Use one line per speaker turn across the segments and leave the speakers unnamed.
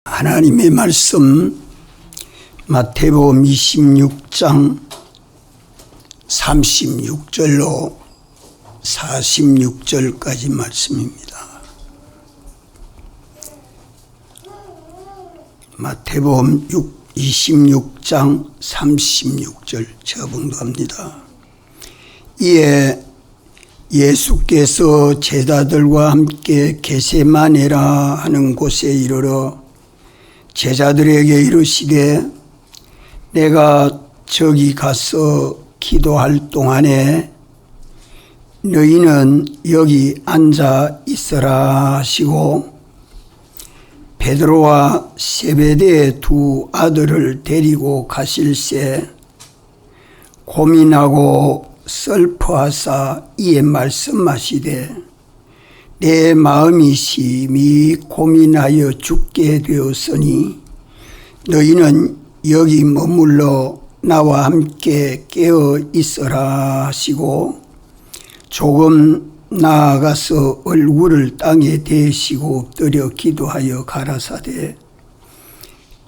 하나님의 말씀 마태복음 26장 36절로 46절까지 말씀입니다. 마태복음 26장 36절 제가 봉독합니다. 이에 예수께서 제자들과 함께 겟세마네라 하는 곳에 이르러 제자들에게 이르시되 내가 저기 가서 기도할 동안에 너희는 여기 앉아 있으라 하시고 베드로와 세베대의 두 아들을 데리고 가실새 고민하고 슬퍼하사 이에 말씀하시되 내 마음이 심히 고민하여 죽게 되었으니 너희는 여기 머물러 나와 함께 깨어 있으라 하시고 조금 나아가서 얼굴을 땅에 대시고 엎드려 기도하여 가라사대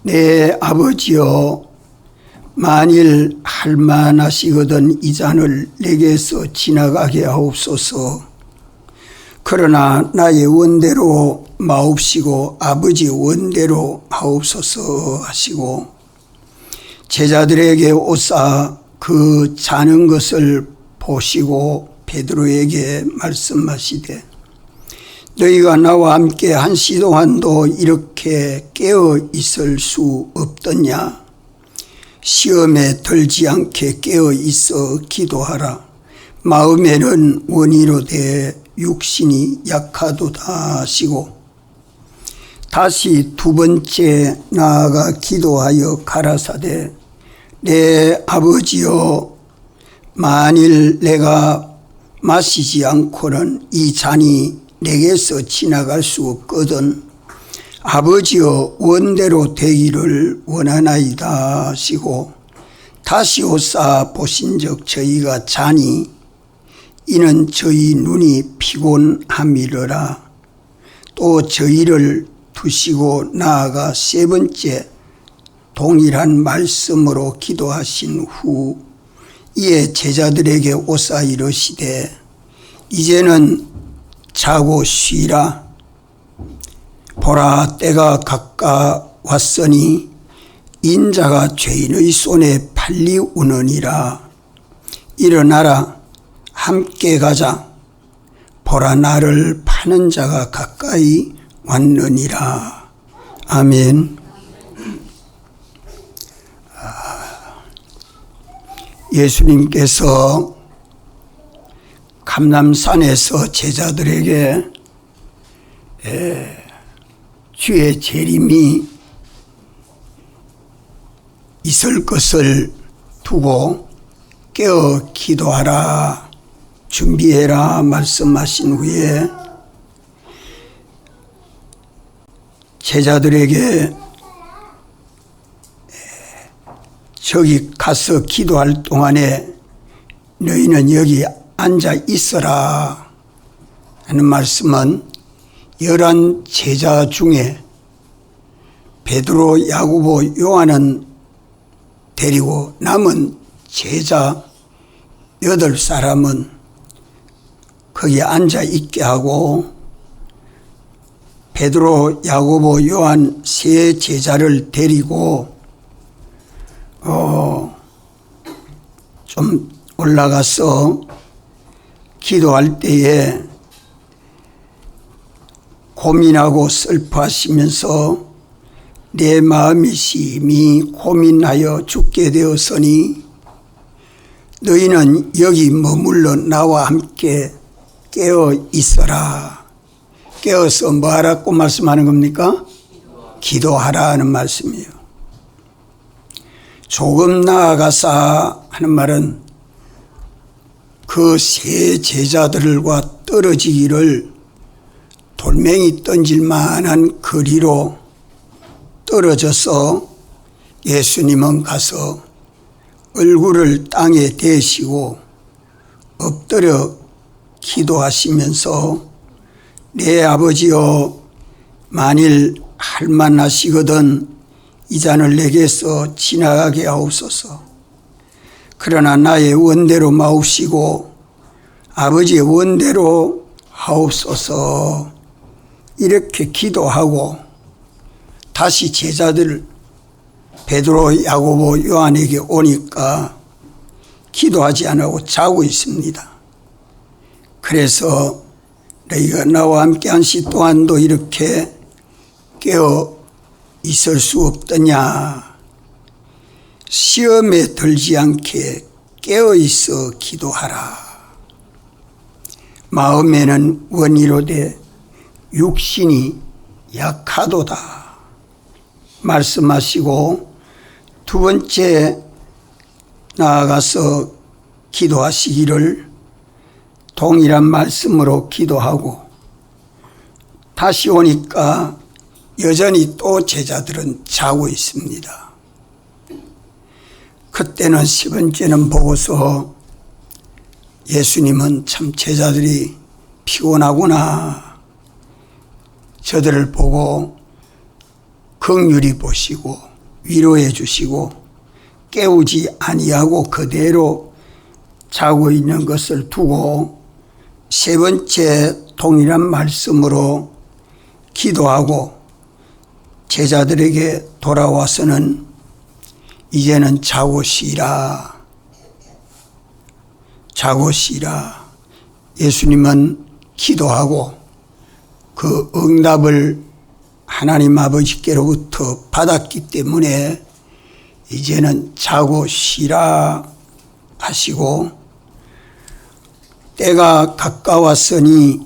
내 아버지여 만일 할만하시거든 이 잔을 내게서 지나가게 하옵소서. 그러나 나의 원대로 마옵시고 아버지 원대로 하옵소서 하시고 제자들에게 오사 그 자는 것을 보시고 베드로에게 말씀하시되 너희가 나와 함께 한 시 동안도 이렇게 깨어 있을 수 없더냐. 시험에 들지 않게 깨어 있어 기도하라. 마음에는 원이로되 육신이 약하도다 하시고 다시 두 번째 나아가 기도하여 가라사대 내 아버지여 만일 내가 마시지 않고는 이 잔이 내게서 지나갈 수 없거든 아버지여 원대로 되기를 원하나이다 하시고 다시 오사 보신즉 저희가 자니 이는 저희 눈이 피곤함이러라. 또 저희를 두시고 나아가 세 번째 동일한 말씀으로 기도하신 후 이에 제자들에게 오사 이르시되 이제는 자고 쉬라. 보라 때가 가까웠으니 인자가 죄인의 손에 팔리우느니라. 일어나라. 함께 가자. 보라 나를 파는 자가 가까이 왔느니라. 아멘. 예수님께서 감람산에서 제자들에게 주의 재림이 있을 것을 두고 깨어 기도하라. 준비해라 말씀하신 후에 제자들에게 저기 가서 기도할 동안에 너희는 여기 앉아 있어라 하는 말씀은 11 제자 중에 베드로, 야고보, 요한은 데리고 남은 제자 8사람은 거기에 앉아 있게 하고 베드로, 야고보, 요한 세 제자를 데리고 좀 올라가서 기도할 때에 고민하고 슬퍼하시면서 내 마음이 심히 고민하여 죽게 되었으니 너희는 여기 머물러 나와 함께 깨어 있어라. 깨어서 뭐 하라고 말씀하는 겁니까? 기도하라 하는 말씀이에요. 조금 나아가사 하는 말은 그 세 제자들과 떨어지기를 돌멩이 던질 만한 거리로 떨어져서 예수님은 가서 얼굴을 땅에 대시고 엎드려 기도하시면서 내 아버지여 만일 할만하시거든 이 잔을 내게서 지나가게 하옵소서. 그러나 나의 원대로 마옵시고 아버지의 원대로 하옵소서. 이렇게 기도하고 다시 제자들 베드로, 야고보, 요한에게 오니까 기도하지 않고 자고 있습니다. 그래서 너희가 나와 함께 한 시 동안도 이렇게 깨어 있을 수 없더냐. 시험에 들지 않게 깨어 있어 기도하라. 마음에는 원이로되 육신이 약하도다 말씀하시고, 두 번째 나아가서 기도하시기를 동일한 말씀으로 기도하고, 다시 오니까 여전히 또 제자들은 자고 있습니다. 그때는 세 번째는 보고서 예수님은 참 제자들이 피곤하구나. 저들을 보고 긍휼히 보시고 위로해 주시고 깨우지 아니하고 그대로 자고 있는 것을 두고 세 번째 동일한 말씀으로 기도하고 제자들에게 돌아와서는 이제는 자고 쉬라. 자고 쉬라. 예수님은 기도하고 그 응답을 하나님 아버지께로부터 받았기 때문에 이제는 자고 쉬라 하시고, 때가 가까웠으니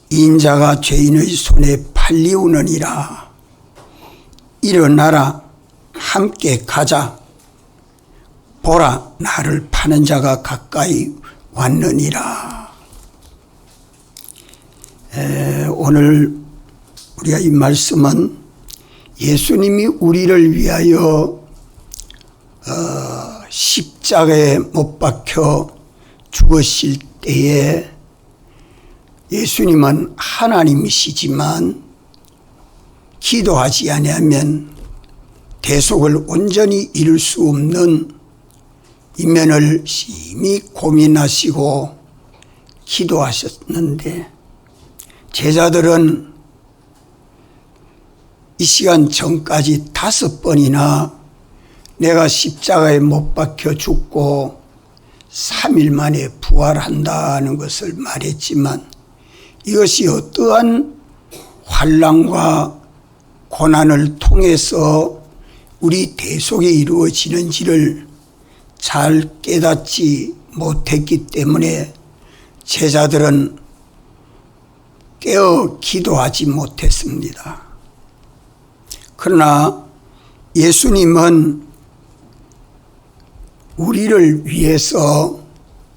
인자가 죄인의 손에 팔리우느니라. 일어나라, 함께 가자. 보라, 나를 파는 자가 가까이 왔느니라. 오늘 우리가 이 말씀은 예수님이 우리를 위하여 십자가에 못 박혀 죽으실 때에 예수님은 하나님이시지만 기도하지 아니하면 대속을 온전히 이룰 수 없는 이 면을 심히 고민하시고 기도하셨는데, 제자들은 이 시간 전까지 5번이나 내가 십자가에 못 박혀 죽고 3일 만에 부활한다는 것을 말했지만, 이것이 어떠한 환난과 고난을 통해서 우리 대속이 이루어지는지를 잘 깨닫지 못했기 때문에 제자들은 깨어 기도하지 못했습니다. 그러나 예수님은 우리를 위해서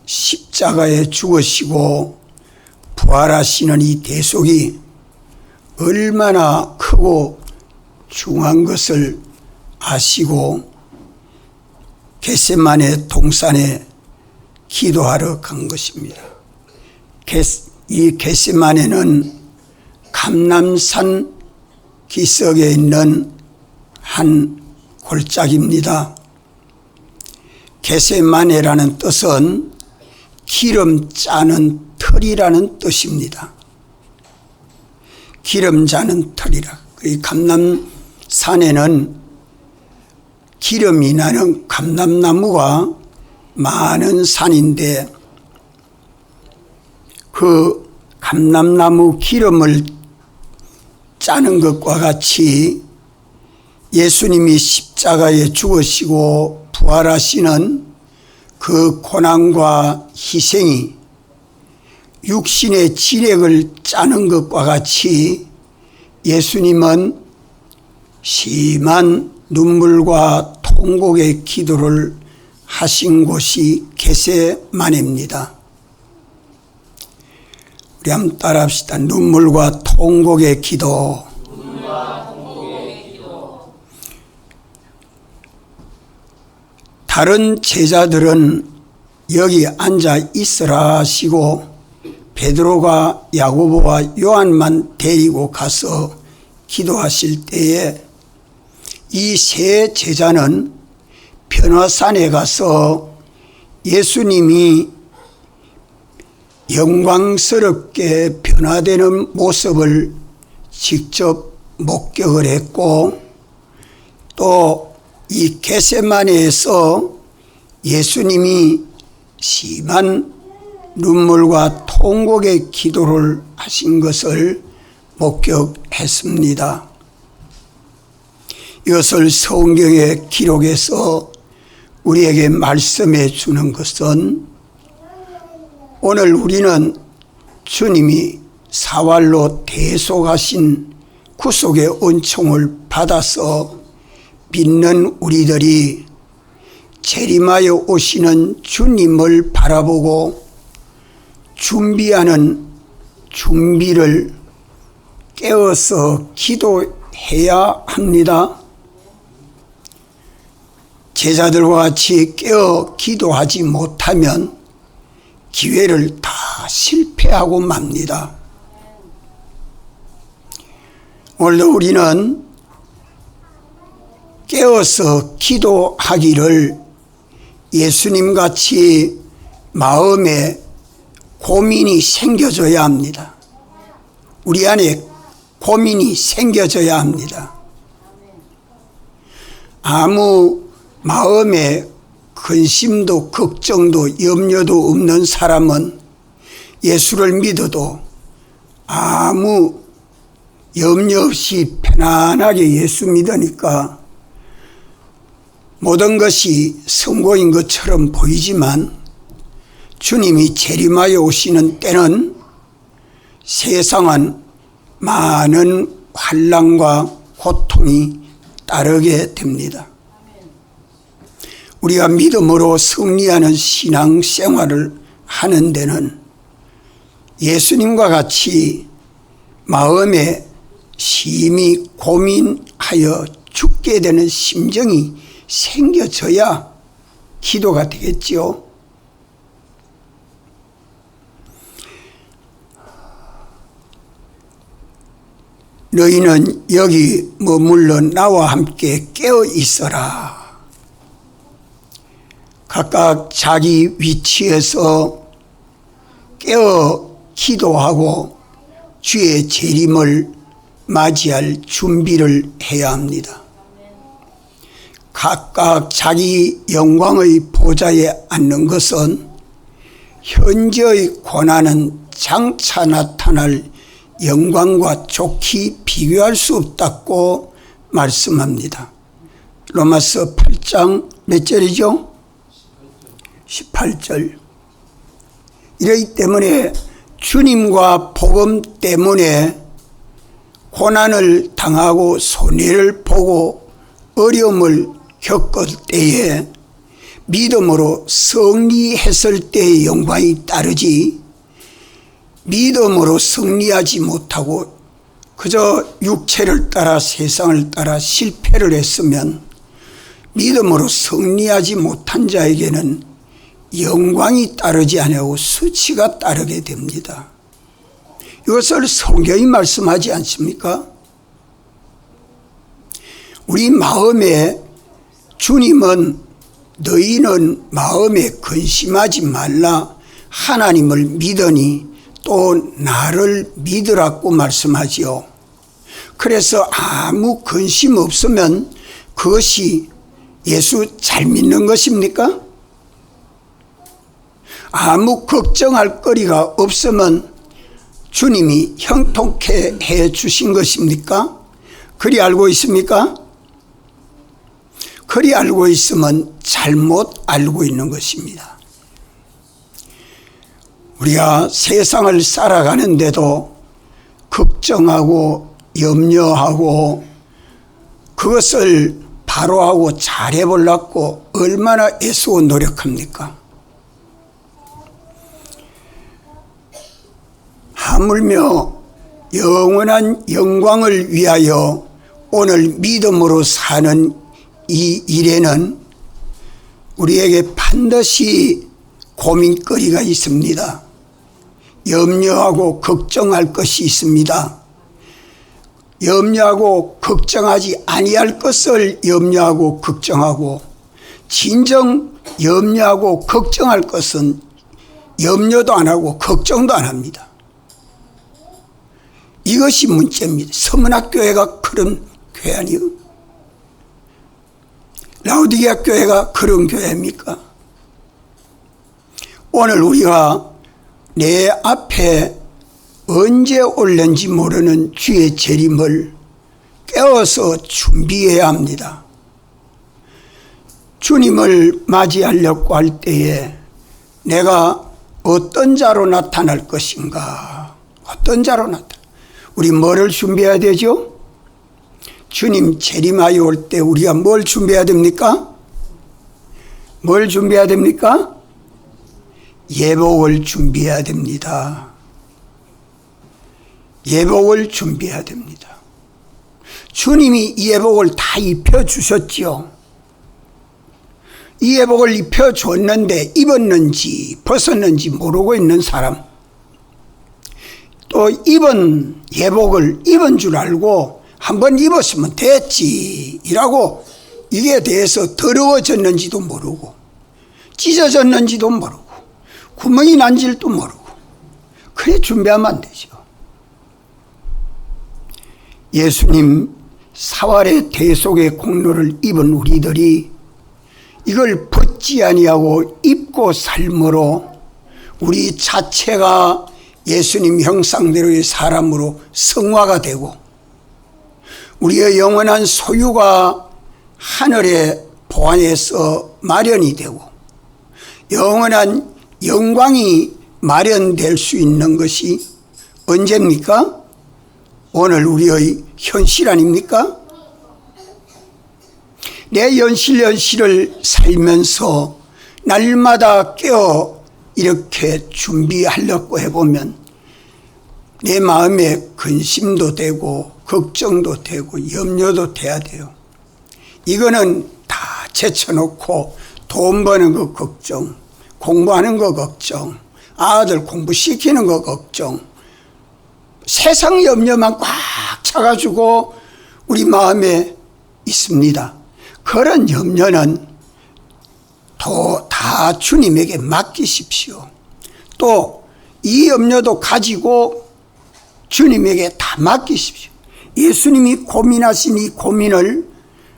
십자가에 죽으시고 부활하시는 이 대속이 얼마나 크고 중요한 것을 아시고 겟세마네 동산에 기도하러 간 것입니다. 이 겟세마네는 감람산 기슭에 있는 한 골짜기입니다. 겟세마네라는 뜻은 기름 짜는 틀이라는 뜻입니다. 기름 짜는 틀이라. 이 감람산에는 기름이 나는 감람나무가 많은 산인데, 그 감람나무 기름을 짜는 것과 같이 예수님이 십자가에 죽으시고 부활하시는 그 고난과 희생이 육신의 지력을 짜는 것과 같이 예수님은 심한 눈물과 통곡의 기도를 하신 곳이 겟세마네입니다. 우리 한번 따라합시다. 눈물과 통곡의 기도. 다른 제자들은 여기 앉아 있으라 하시고 베드로가 야고보와 요한만 데리고 가서 기도하실 때에 이 세 제자는 변화산에 가서 예수님이 영광스럽게 변화되는 모습을 직접 목격을 했고, 또 이 겟세마네에서 예수님이 심한 눈물과 통곡의 기도를 하신 것을 목격했습니다. 이것을 성경의 기록에서 우리에게 말씀해 주는 것은, 오늘 우리는 주님이 사활로 대속하신 구속의 은총을 받아서 믿는 우리들이 재림하여 오시는 주님을 바라보고 준비하는 준비를 깨어서 기도해야 합니다. 제자들과 같이 깨어 기도하지 못하면 기회를 다 실패하고 맙니다. 오늘도 우리는 깨어서 기도하기를 예수님같이 마음에 고민이 생겨져야 합니다. 우리 안에 고민이 생겨져야 합니다. 아무 마음에 근심도 걱정도 염려도 없는 사람은 예수를 믿어도 아무 염려 없이 편안하게 예수 믿으니까 모든 것이 성공인 것처럼 보이지만, 주님이 재림하여 오시는 때는 세상은 많은 환난과 고통이 따르게 됩니다. 우리가 믿음으로 승리하는 신앙생활을 하는 데는 예수님과 같이 마음에 심히 고민하여 죽게 되는 심정이 생겨져야 기도가 되겠지요. 너희는 여기 머물러 나와 함께 깨어 있어라. 각각 자기 위치에서 깨어 기도하고 주의 재림을 맞이할 준비를 해야 합니다. 각각 자기 영광의 보좌에 앉는 것은 현재의 고난은 장차 나타날 영광과 좋게 비교할 수 없다고 말씀합니다. 로마서 8장 몇 절이죠? 18절. 이러기 때문에 주님과 복음 때문에 고난을 당하고 손해를 보고 어려움을 겪을 때에 믿음으로 승리했을 때의 영광이 따르지, 믿음으로 승리하지 못하고 그저 육체를 따라 세상을 따라 실패를 했으면 믿음으로 승리하지 못한 자에게는 영광이 따르지 아니하고 수치가 따르게 됩니다. 이것을 성경이 말씀하지 않습니까? 우리 마음에 주님은 너희는 마음에 근심하지 말라, 하나님을 믿으니 또 나를 믿으라고 말씀하지요. 그래서 아무 근심 없으면 그것이 예수 잘 믿는 것입니까? 아무 걱정할 거리가 없으면 주님이 형통케 해 주신 것입니까? 그리 알고 있습니까? 그리 알고 있으면 잘못 알고 있는 것입니다. 우리가 세상을 살아가는데도 걱정하고 염려하고 그것을 바로하고 잘해보려고 얼마나 애쓰고 노력합니까? 하물며 영원한 영광을 위하여 오늘 믿음으로 사는 이 일에는 우리에게 반드시 고민거리가 있습니다. 염려하고 걱정할 것이 있습니다. 염려하고 걱정하지 아니할 것을 염려하고 걱정하고, 진정 염려하고 걱정할 것은 염려도 안 하고 걱정도 안 합니다. 이것이 문제입니다. 서문학 교회가 그런 교회 아니요? 라오디게아 교회가 그런 교회입니까? 오늘 우리가 내 앞에 언제 올는지 모르는 주의 재림을 깨워서 준비해야 합니다. 주님을 맞이하려고 할 때에 내가 어떤 자로 나타날 것인가? 어떤 자로 우리 뭐를 준비해야 되죠? 주님 재림하여 올 때 우리가 뭘 준비해야 됩니까? 뭘 준비해야 됩니까? 예복을 준비해야 됩니다. 예복을 준비해야 됩니다. 주님이 이 예복을 다 입혀주셨지요. 이 예복을 입혀줬는데 입었는지 벗었는지 모르고 있는 사람, 또 입은 예복을 입은 줄 알고 한번 입었으면 됐지 이라고 이게 대해서 더러워졌는지도 모르고 찢어졌는지도 모르고 구멍이 난 줄도 모르고 그래 준비하면 안 되죠. 예수님 사활의 대속의 공로를 입은 우리들이 이걸 벗지 아니하고 입고 삶으로 우리 자체가 예수님 형상대로의 사람으로 성화가 되고 우리의 영원한 소유가 하늘의 보안에서 마련이 되고 영원한 영광이 마련될 수 있는 것이 언제입니까? 오늘 우리의 현실 아닙니까? 내 현실을 살면서 날마다 깨어 이렇게 준비하려고 해보면 내 마음에 근심도 되고 걱정도 되고 염려도 돼야 돼요. 이거는 다 제쳐놓고 돈 버는 거 걱정, 공부하는 거 걱정, 아들 공부시키는 거 걱정, 세상 염려만 꽉 차가지고 우리 마음에 있습니다. 그런 염려는 다 주님에게 맡기십시오. 또 이 염려도 가지고 주님에게 다 맡기십시오. 예수님이 고민하신 이 고민을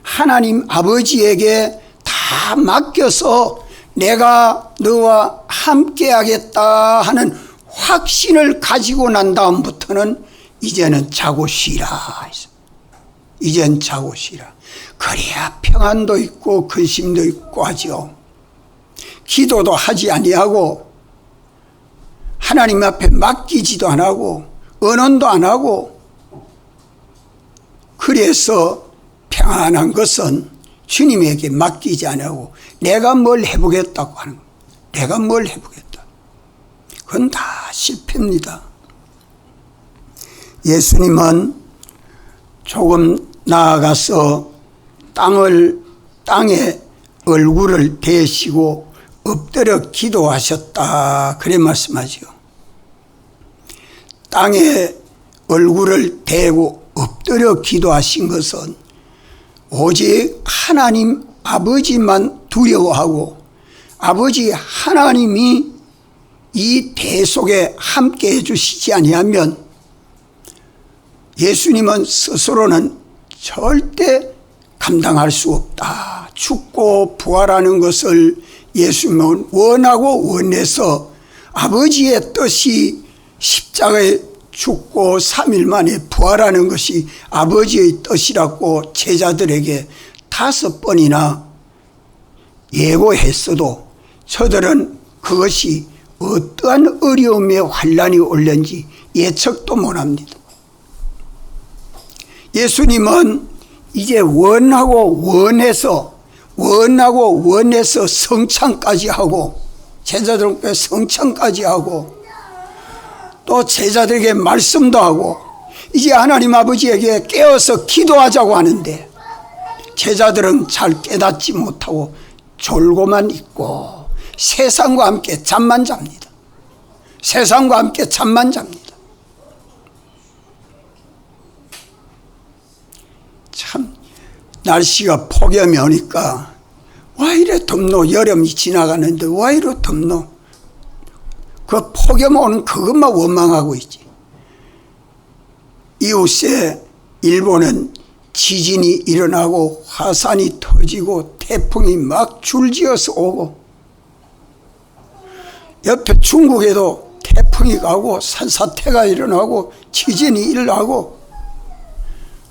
하나님 아버지에게 다 맡겨서 내가 너와 함께 하겠다 하는 확신을 가지고 난 다음부터는 이제는 자고 쉬라. 이젠 자고 쉬라. 그래야 평안도 있고 근심도 있고 하죠. 기도도 하지 아니하고 하나님 앞에 맡기지도 안 하고 언언도 안 하고, 그래서 평안한 것은 주님에게 맡기지 않고 내가 뭘 해보겠다고 하는 거예요. 내가 뭘 해보겠다. 그건 다 실패입니다. 예수님은 조금 나아가서 땅에 얼굴을 대시고 엎드려 기도하셨다 그래 말씀하죠. 땅에 얼굴을 대고 엎드려 기도하신 것은 오직 하나님 아버지만 두려워하고 아버지 하나님이 이 대속에 함께 해주시지 아니하면 예수님은 스스로는 절대 감당할 수 없다. 죽고 부활하는 것을 예수님은 원하고 원해서 아버지의 뜻이 십자가에 죽고 3일 만에 부활하는 것이 아버지의 뜻이라고 제자들에게 5번이나 예고했어도 저들은 그것이 어떠한 어려움에 환난이 올는지 예측도 못합니다. 예수님은 이제 원하고 원해서 성찬까지 하고 제자들께 성찬까지 하고 또 제자들에게 말씀도 하고 이제 하나님 아버지에게 깨어서 기도하자고 하는데 제자들은 잘 깨닫지 못하고 졸고만 있고 세상과 함께 잠만 잡니다. 세상과 함께 잠만 잡니다. 참 날씨가 폭염이 오니까 왜 이래 덥노? 여름이 지나가는데 왜 이래 덥노? 그 폭염 오는 그것만 원망하고 있지. 이웃에 일본은 지진이 일어나고 화산이 터지고 태풍이 막 줄지어서 오고, 옆에 중국에도 태풍이 가고 산사태가 일어나고 지진이 일어나고,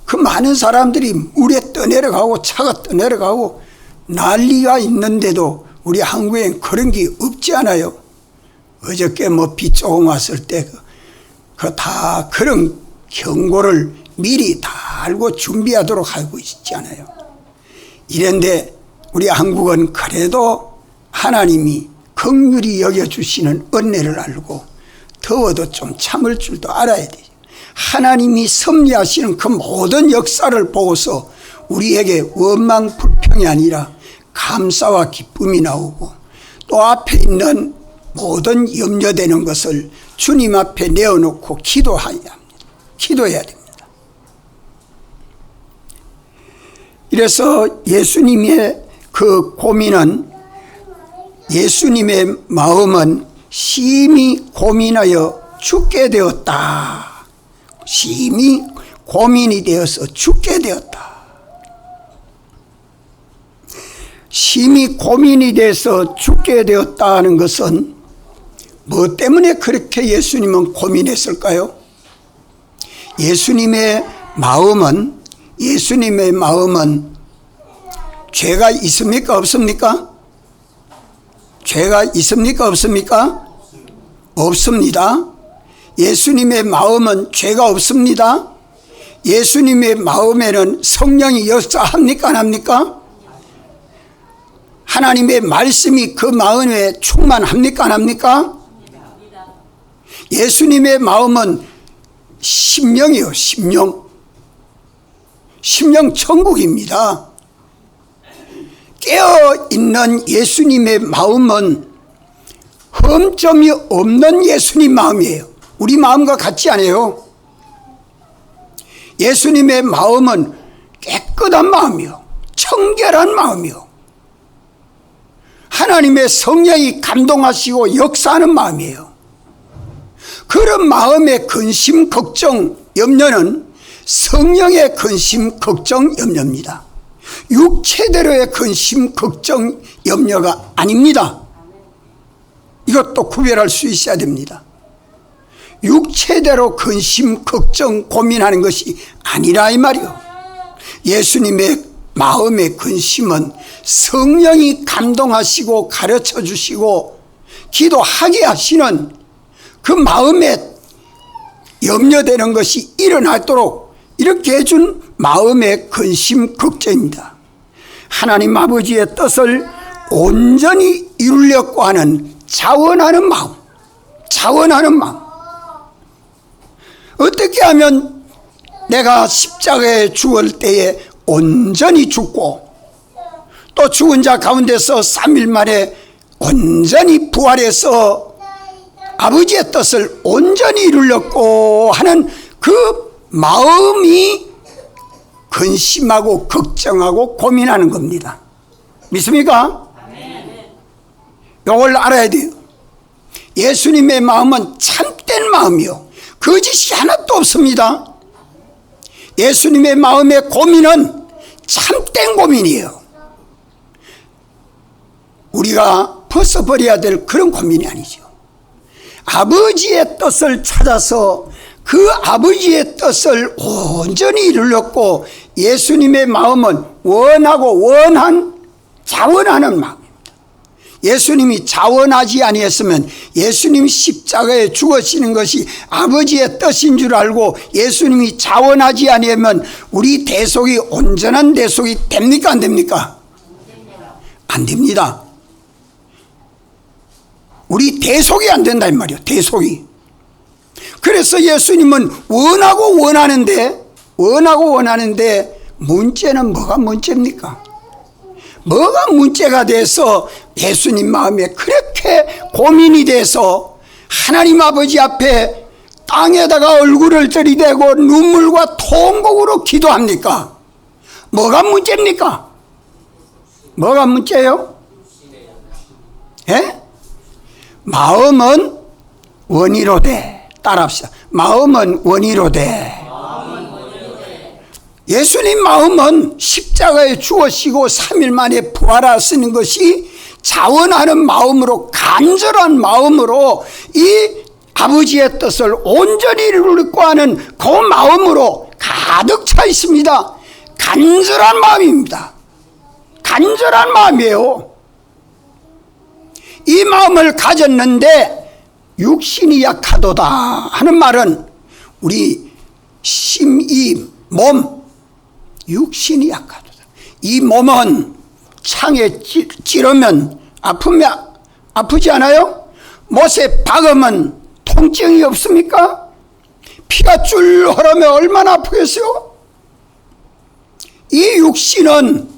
그 많은 사람들이 물에 떠내려가고 차가 떠내려가고 난리가 있는데도 우리 한국엔 그런 게 없지 않아요. 어저께 뭐 비 조금 왔을 때 그 다 그런 경고를 미리 다 알고 준비하도록 하고 있지 않아요. 이런데 우리 한국은 그래도 하나님이 긍휼히 여겨주시는 은혜를 알고 더워도 좀 참을 줄도 알아야 돼요. 하나님이 섭리하시는 그 모든 역사를 보고서 우리에게 원망 불평이 아니라 감사와 기쁨이 나오고, 또 앞에 있는 모든 염려되는 것을 주님 앞에 내어놓고 기도해야 합니다. 기도해야 됩니다. 이래서 예수님의 그 고민은, 예수님의 마음은 심히 고민하여 죽게 되었다. 심히 고민이 되어서 죽게 되었다. 심히 고민이 돼서 죽게 되었다는 것은 뭐 때문에 그렇게 예수님은 고민했을까요? 예수님의 마음은 죄가 있습니까? 없습니까? 죄가 있습니까? 없습니까? 없습니다. 예수님의 마음은 죄가 없습니다. 예수님의 마음에는 성령이 역사합니까? 안 합니까? 하나님의 말씀이 그 마음에 충만합니까? 안 합니까? 예수님의 마음은 심령이요, 심령. 심령 천국입니다. 깨어있는 예수님의 마음은 흠점이 없는 예수님 마음이에요. 우리 마음과 같지 않아요. 예수님의 마음은 깨끗한 마음이요, 청결한 마음이요, 하나님의 성령이 감동하시고 역사하는 마음이에요. 그런 마음의 근심, 걱정, 염려는 성령의 근심, 걱정, 염려입니다. 육체대로의 근심, 걱정, 염려가 아닙니다. 이것도 구별할 수 있어야 됩니다. 육체대로 근심, 걱정, 고민하는 것이 아니라 이 말이요. 예수님의 마음의 근심은 성령이 감동하시고 가르쳐 주시고 기도하게 하시는 그 마음에 염려되는 것이 일어나도록 이렇게 해준 마음의 근심, 걱정입니다. 하나님 아버지의 뜻을 온전히 이루려고 하는 자원하는 마음, 자원하는 마음. 어떻게 하면 내가 십자가에 죽을 때에 온전히 죽고 또 죽은 자 가운데서 3일 만에 온전히 부활해서 아버지의 뜻을 온전히 이루려고 하는 그 마음이 근심하고 걱정하고 고민하는 겁니다. 믿습니까? 이걸 알아야 돼요. 예수님의 마음은 참된 마음이요, 거짓이 하나도 없습니다. 예수님의 마음의 고민은 참된 고민이에요. 우리가 벗어버려야 될 그런 고민이 아니죠. 아버지의 뜻을 찾아서 그 아버지의 뜻을 온전히 이루려고 예수님의 마음은 원하고 자원하는 마음입니다. 예수님이 자원하지 아니했으면, 예수님이 십자가에 죽으시는 것이 아버지의 뜻인 줄 알고 예수님이 자원하지 아니하면 우리 대속이 온전한 대속이 됩니까? 안 됩니까? 안 됩니다. 우리 대속이 안 된다 이 말이에요. 대속이. 그래서 예수님은 원하고 원하는데 문제는 뭐가 문제입니까? 뭐가 문제가 돼서 예수님 마음에 그렇게 고민이 돼서 하나님 아버지 앞에 땅에다가 얼굴을 들이대고 눈물과 통곡으로 기도합니까? 뭐가 문제입니까? 뭐가 문제예요? 예? 마음은 원이로되. 따라합시다. 마음은 원이로되. 예수님 마음은 십자가에 죽으시고 3일 만에 부활하시는 것이 자원하는 마음으로, 간절한 마음으로 이 아버지의 뜻을 온전히 이루려고 하는 그 마음으로 가득 차 있습니다. 간절한 마음입니다. 간절한 마음이에요. 이 마음을 가졌는데 육신이 약하도다 하는 말은 우리 이 몸, 육신이 약하도다. 이 몸은 창에 찌르면 아프지 않아요? 못에 박으면 통증이 없습니까? 피가 줄 흐르면 얼마나 아프겠어요? 이 육신은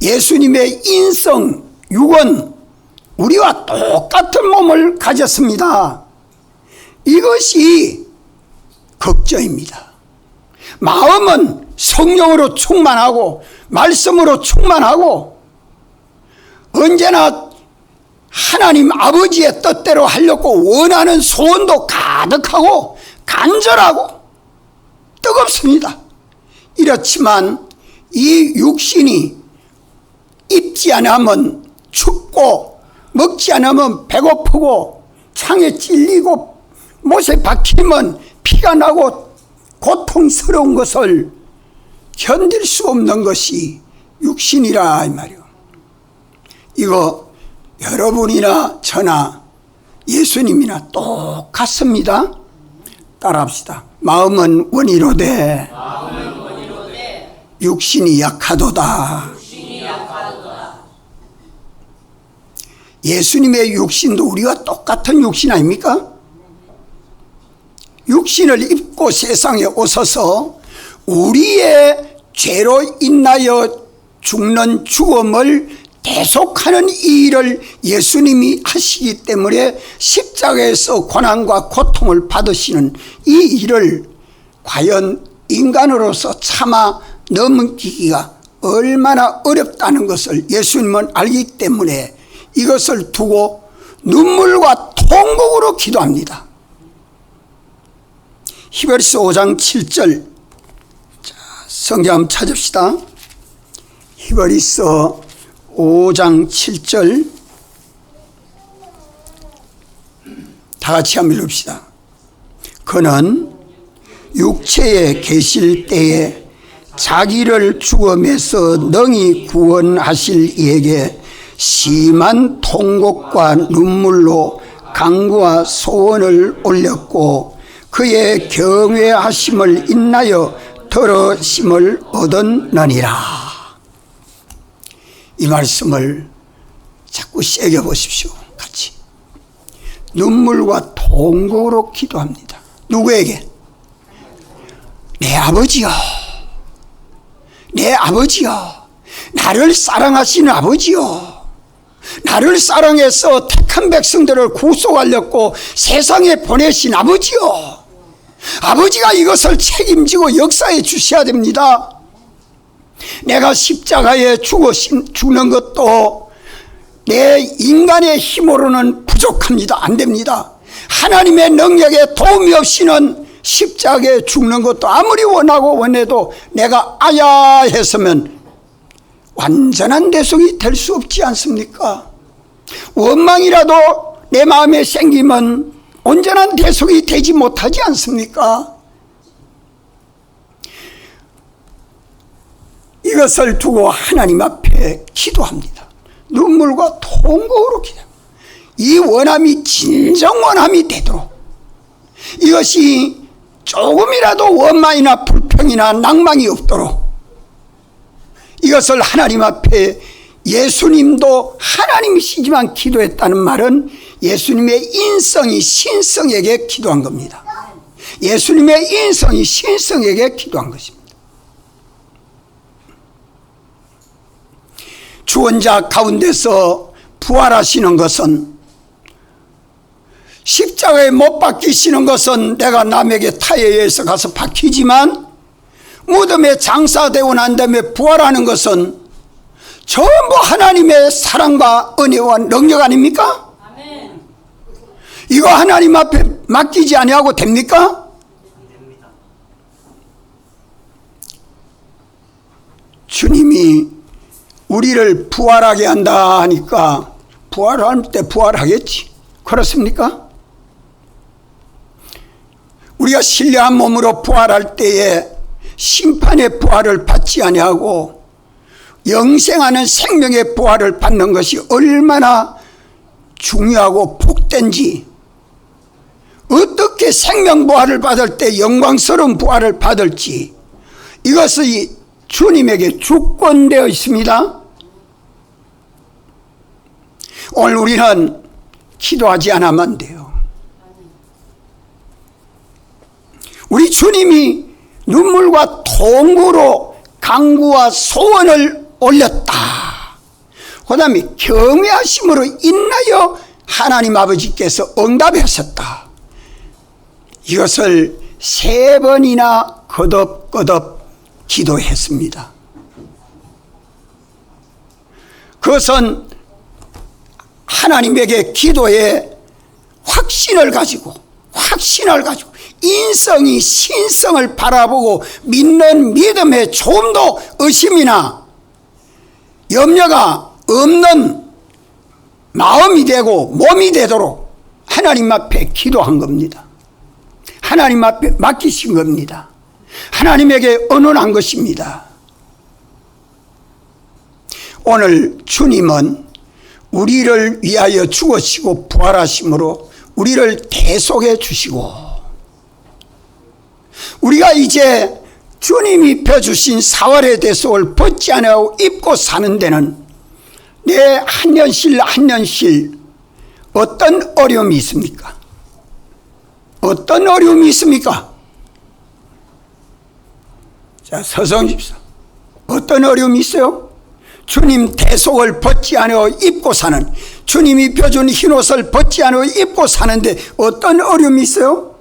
예수님의 인성, 육은 우리와 똑같은 몸을 가졌습니다. 이것이 걱정입니다. 마음은 성령으로 충만하고 말씀으로 충만하고 언제나 하나님 아버지의 뜻대로 하려고 원하는 소원도 가득하고 간절하고 뜨겁습니다. 이렇지만 이 육신이 입지 않으면 춥고 먹지 않으면 배고프고 창에 찔리고 못에 박히면 피가 나고 고통스러운 것을 견딜 수 없는 것이 육신이라 이 말이요. 이거 여러분이나 저나 예수님이나 똑같습니다. 따라합시다. 마음은 원이로되 육신이 약하도다. 예수님의 육신도 우리와 똑같은 육신 아닙니까? 육신을 입고 세상에 오셔서 우리의 죄로 인하여 죽는 죽음을 대속하는 이 일을 예수님이 하시기 때문에 십자가에서 고난과 고통을 받으시는 이 일을 과연 인간으로서 참아 넘기기가 얼마나 어렵다는 것을 예수님은 알기 때문에 이것을 두고 눈물과 통곡으로 기도합니다. 히브리서 5장 7절, 성경 한번 찾읍시다. 히브리서 5장 7절 다 같이 한번 읽읍시다. 그는 육체에 계실 때에 자기를 죽음에서 능히 구원하실 이에게 심한 통곡과 눈물로 간구와 소원을 올렸고 그의 경외하심을 인하여 들으심을 얻었느니라. 이 말씀을 자꾸 새겨 보십시오. 같이 눈물과 통곡으로 기도합니다. 누구에게? 내 아버지여, 내 아버지여, 나를 사랑하시는 아버지여, 나를 사랑해서 택한 백성들을 구속하려고 세상에 보내신 아버지여, 아버지가 이것을 책임지고 역사해 주셔야 됩니다. 내가 십자가에 죽는 것도 내 인간의 힘으로는 부족합니다. 안 됩니다. 하나님의 능력에 도움이 없이는 십자가에 죽는 것도 아무리 원해도 내가 아야 했으면 완전한 대속이 될 수 없지 않습니까? 원망이라도 내 마음에 생기면 온전한 대속이 되지 못하지 않습니까? 이것을 두고 하나님 앞에 기도합니다. 눈물과 통곡으로 기도합니다. 이 원함이 진정 원함이 되도록, 이것이 조금이라도 원망이나 불평이나 낭망이 없도록 이것을 하나님 앞에, 예수님도 하나님이시지만 기도했다는 말은 예수님의 인성이 신성에게 기도한 겁니다. 예수님의 인성이 신성에게 기도한 것입니다. 죽은 자 가운데서 부활하시는 것은, 십자가에 못 박히시는 것은 내가 남에게 타에 의해서 가서 박히지만 무덤에 장사되고 난 다음에 부활하는 것은 전부 하나님의 사랑과 은혜와 능력 아닙니까?
아멘.
이거 하나님 앞에 맡기지 아니하고 됩니까? 주님이 우리를 부활하게 한다 하니까 부활할 때 부활하겠지. 그렇습니까? 우리가 신령한 몸으로 부활할 때에 심판의 부활을 받지 아니하고 영생하는 생명의 부활을 받는 것이 얼마나 중요하고 복된지, 어떻게 생명 부활을 받을 때 영광스러운 부활을 받을지, 이것이 주님에게 주권되어 있습니다. 오늘 우리는 기도하지 않으면 안 돼요. 우리 주님이 눈물과 통구로 간구와 소원을 올렸다. 그 다음에 경외하심으로 인하여 하나님 아버지께서 응답하셨다. 이것을 3번이나 거듭거듭 기도했습니다. 그것은 하나님에게 기도에 확신을 가지고 인성이 신성을 바라보고 믿는 믿음에 조금도 의심이나 염려가 없는 마음이 되고 몸이 되도록 하나님 앞에 기도한 겁니다. 하나님 앞에 맡기신 겁니다. 하나님에게 언언한 것입니다. 오늘 주님은 우리를 위하여 죽으시고 부활하심으로 우리를 대속해 주시고, 우리가 이제 주님이 펴주신 사활의 대속을 벗지 않고 입고 사는 데는 내 한 년씩 한 년씩 어떤 어려움이 있습니까? 어떤 어려움이 있습니까? 자, 서성집사, 어떤 어려움이 있어요? 주님 대속을 벗지 않고 입고 사는, 주님이 펴준 흰옷을 벗지 않고 입고 사는데 어떤 어려움이 있어요?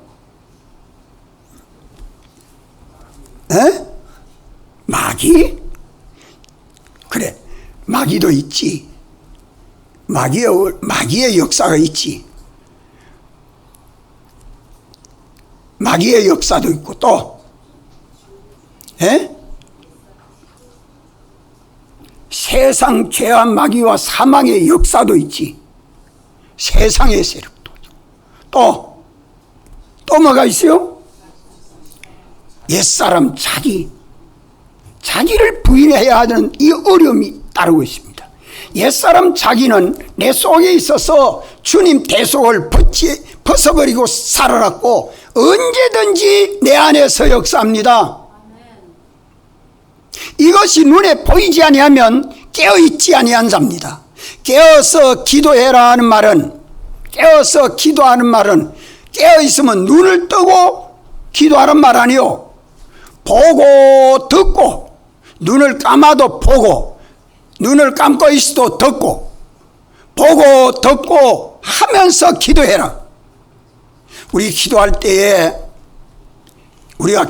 에? 마귀? 그래, 마귀도 있지. 마귀의 역사가 있지. 마귀의 역사도 있고, 또 세상 죄와 마귀와 사망의 역사도 있지. 세상의 세력도. 또 뭐가 있어요? 옛사람 자기를 부인해야 하는 이 어려움이 따르고 있습니다. 옛사람 자기는 내 속에 있어서 주님 대속을 벗어버리고 살아났고 언제든지 내 안에서 역사합니다. 이것이 눈에 보이지 아니하면 깨어있지 아니한 자입니다. 깨어서 기도해라 하는 말은, 깨어서 기도하는 말은 깨어있으면 눈을 뜨고 기도하는 말 아니요, 보고 듣고, 눈을 감아도 보고 눈을 감고 있어도 듣고, 보고 듣고 하면서 기도해라. 우리가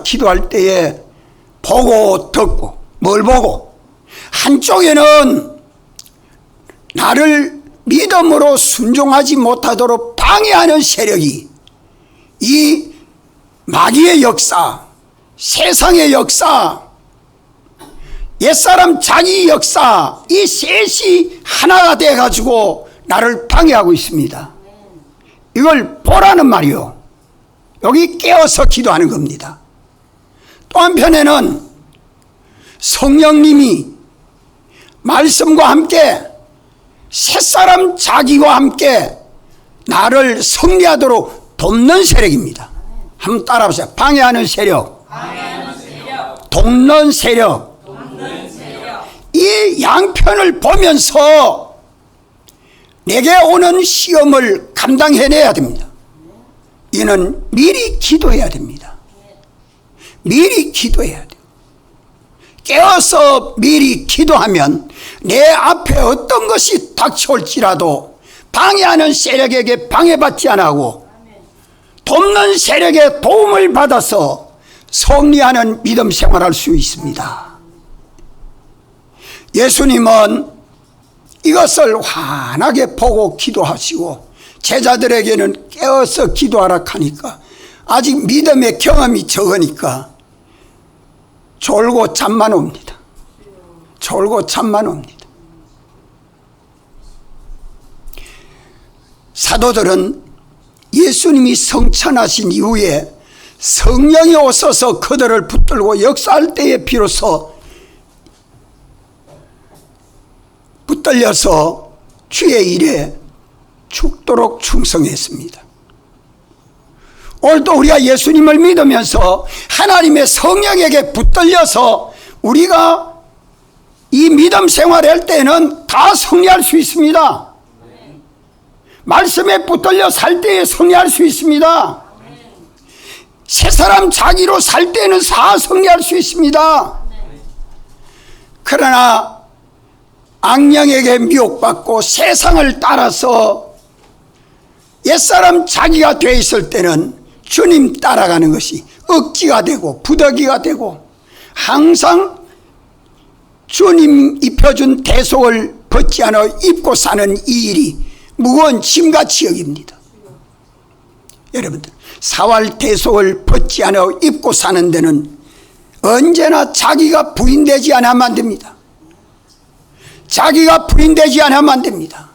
기도할 때에 보고 듣고, 뭘 보고? 한쪽에는 나를 믿음으로 순종하지 못하도록 방해하는 세력이, 이 마귀의 역사, 세상의 역사, 옛사람 자기 역사, 이 셋이 하나가 돼가지고 나를 방해하고 있습니다. 이걸 보라는 말이요. 여기 깨어서 기도하는 겁니다. 또 한편에는 성령님이 말씀과 함께 새사람 자기와 함께 나를 승리하도록 돕는 세력입니다. 한번 따라보세요. 방해하는 세력, 돕는 세력. 이 양편을 보면서 내게 오는 시험을 감당해내야 됩니다. 이는 미리 기도해야 됩니다. 미리 기도해야 돼요. 깨어서 미리 기도하면 내 앞에 어떤 것이 닥쳐올지라도 방해하는 세력에게 방해받지 않고 돕는 세력의 도움을 받아서 승리하는 믿음 생활할 수 있습니다. 예수님은 이것을 환하게 보고 기도하시고 제자들에게는 깨어서 기도하라 하니까 아직 믿음의 경험이 적으니까 졸고 잠만 옵니다. 졸고 잠만 옵니다. 사도들은 예수님이 성천하신 이후에 성령이 오셔서 그들을 붙들고 역사할 때에 비로소 붙들려서 주의 일에 죽도록 충성했습니다. 오늘도 우리가 예수님을 믿으면서 하나님의 성령에게 붙들려서 우리가 이 믿음 생활할 때는 다 승리할 수 있습니다. 말씀에 붙들려 살 때에 승리할 수 있습니다. 새 사람 자기로 살 때는 다 승리할 수 있습니다. 그러나 악령에게 미혹받고 세상을 따라서 옛사람 자기가 돼 있을 때는 주님 따라가는 것이 억지가 되고 부더기가 되고 항상 주님 입혀준 대속을 벗지 않아 입고 사는 이 일이 무거운 짐같이 여깁니다. 여러분들, 사활 대속을 벗지 않아 입고 사는 데는 언제나 자기가 부인되지 않으면 안 됩니다. 자기가 부인되지 않으면 안 됩니다.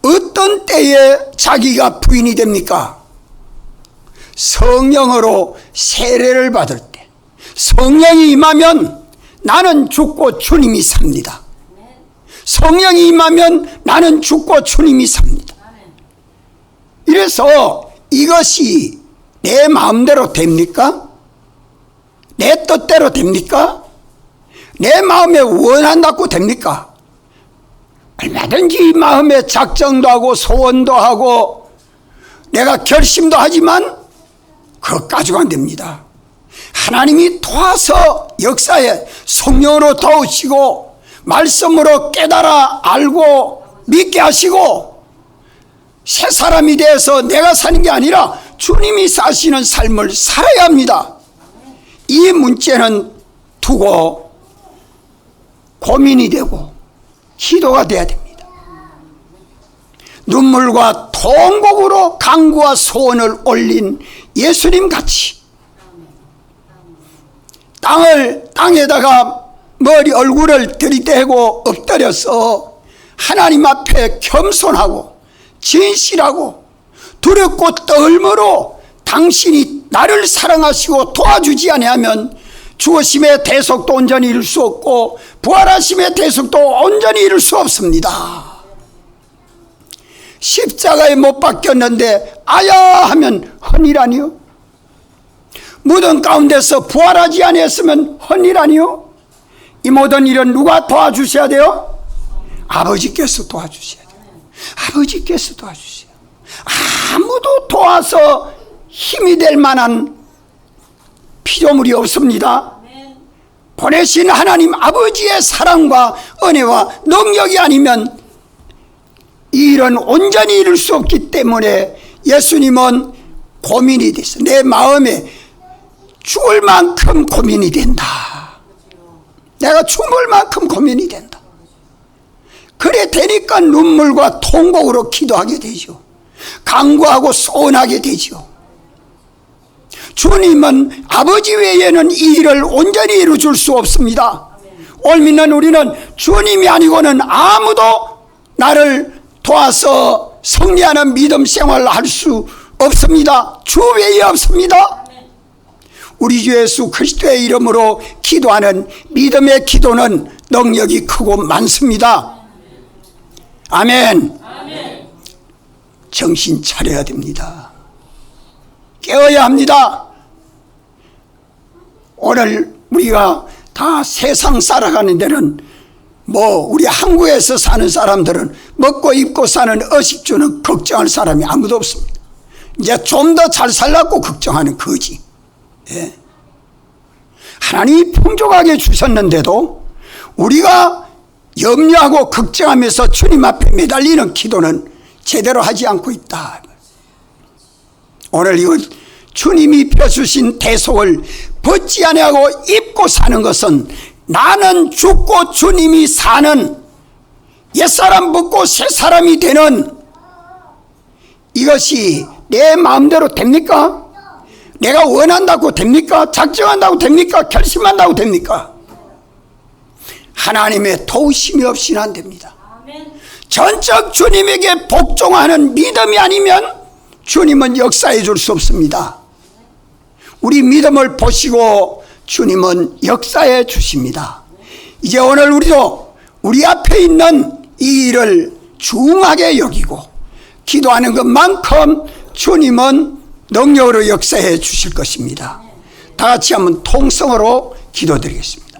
어떤 때에 자기가 부인이 됩니까? 성령으로 세례를 받을 때, 성령이 임하면 나는 죽고 주님이 삽니다. 성령이 임하면 나는 죽고 주님이 삽니다. 이래서 이것이 내 마음대로 됩니까? 내 뜻대로 됩니까? 내 마음에 원한다고 됩니까? 얼마든지 마음에 작정도 하고 소원도 하고 내가 결심도 하지만 그것 가지고 안 됩니다. 하나님이 도와서 역사에 성령으로 도우시고 말씀으로 깨달아 알고 믿게 하시고 새 사람이 되어서 내가 사는 게 아니라 주님이 사시는 삶을 살아야 합니다. 이 문제는 두고 고민이 되고 기도가 돼야 됩니다. 눈물과 통곡으로 간구와 소원을 올린 예수님 같이 땅에다가 얼굴을 들이대고 엎드려서 하나님 앞에 겸손하고 진실하고 두렵고 떨므로 당신이 나를 사랑하시고 도와주지 아니하면 죽으심의 대속도 온전히 이룰 수 없고 부활하심의 대속도 온전히 이룰 수 없습니다. 십자가에 못 박혔는데 아야 하면 헛일 아니요? 무덤 가운데서 부활하지 아니했으면 헛일 아니요? 이 모든 일은 누가 도와주셔야 돼요? 아버지께서 도와주셔야 돼요. 아버지께서 도와주셔야 돼요. 아무도 도와서 힘이 될 만한 피조물이 없습니다. 보내신 하나님 아버지의 사랑과 은혜와 능력이 아니면 이 일은 온전히 이룰 수 없기 때문에 예수님은 고민이 됐어. 내 마음에 죽을 만큼 고민이 된다. 내가 죽을 만큼 고민이 된다. 그래 되니까 눈물과 통곡으로 기도하게 되죠. 간구하고 소원하게 되죠. 주님은 아버지 외에는 이 일을 온전히 이루어줄 수 없습니다. 오늘 믿는 우리는 주님이 아니고는 아무도 나를 도와서 승리하는 믿음 생활을 할 수 없습니다. 주 외에 없습니다. 우리 주 예수 그리스도의 이름으로 기도하는 믿음의 기도는 능력이 크고 많습니다. 아멘. 정신 차려야 됩니다. 깨어야 합니다. 오늘 우리가 다 세상 살아가는 데는 우리 한국에서 사는 사람들은 먹고 입고 사는 의식주는 걱정할 사람이 아무도 없습니다. 이제 좀 더 잘 살라고 걱정하는 거지. 예. 하나님이 풍족하게 주셨는데도 우리가 염려하고 걱정하면서 주님 앞에 매달리는 기도는 제대로 하지 않고 있다. 오늘 이거 주님이 펴주신 대속을 벗지 아니하고 입고 사는 것은 나는 죽고 주님이 사는 옛사람 벗고 새사람이 되는 이것이 내 마음대로 됩니까? 내가 원한다고 됩니까? 작정한다고 됩니까? 결심한다고 됩니까? 하나님의 도우심이 없이는 안 됩니다. 전적 주님에게 복종하는 믿음이 아니면 주님은 역사해 줄 수 없습니다. 우리 믿음을 보시고 주님은 역사해 주십니다. 이제 오늘 우리도 우리 앞에 있는 이 일을 중하게 여기고 기도하는 것만큼 주님은 능력으로 역사해 주실 것입니다. 다 같이 한번 통성으로 기도드리겠습니다.